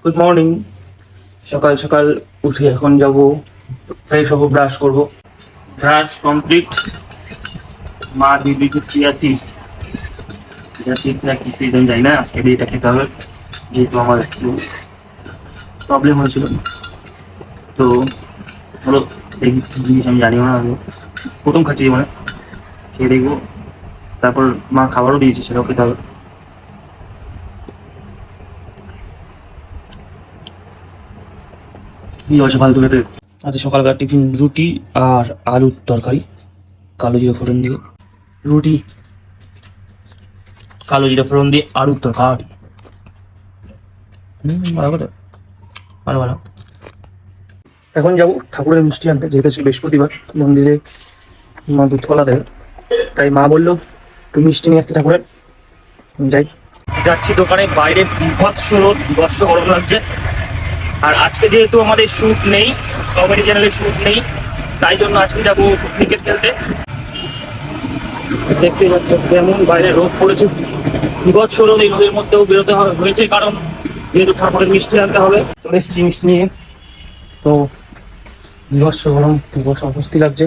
Good morning. সকাল সকাল উঠে এখন যাব, ফ্রেশ হবো, ব্রাশ করব। Brush complete. মা দিয়ে দিয়েছে চিয়া সিডস। চিয়া সিডস না কি সিজন যাই না, আজকে দিয়ে এটা খেতে হবে, যেহেতু আমার একটু প্রবলেম হয়েছিল। তো ধরো এই জিনিস আমি জানিও না, আমি প্রথম খাচ্ছি মানে, খেয়ে দেখবো। তারপর মা খাবারও দিয়েছে, সেটাও খেতে হবে। কি হয়েছে ফালতু খেতে? আজকে সকালকার টিফিন রুটি আর আলুর তরকারি, কালো জিরা ফোড়ন দিয়ে। রুটি, কালো জিরা ফোড়ন দিয়ে আলুর তরকারি। ভালো কথা, ভালো ভালো। এখন যাবো ঠাকুরের মিষ্টি আনতে, যেহেতু আজকে বৃহস্পতিবার, মন্দিরে মা দুধ কলা দেবে, তাই মা বললো তুই মিষ্টি নিয়ে আসতে ঠাকুরের। যাই, যাচ্ছি দোকানে। বাইরে বিভৎস রোদ, বিভৎস গরম লাগছে। আর আজকে যেহেতু আমাদের শ্যুট নেই, কমেডি চ্যানেলে শ্যুট নেই, তাই জন্য আজকে যাবো ক্রিকেট খেলতে। দেখতে পাচ্ছ কেমন বাইরে রোদ পড়েছে, বিভৎস রোদ। এই রোদের মধ্যেও বেরোতে হয়েছে, কারণ যেহেতু ঠাকুরের মিষ্টি আনতে হবে। চলে এসেছি মিষ্টি নিয়ে। তো বিভৎস গরম, বিভৎস অস্বস্তি লাগছে।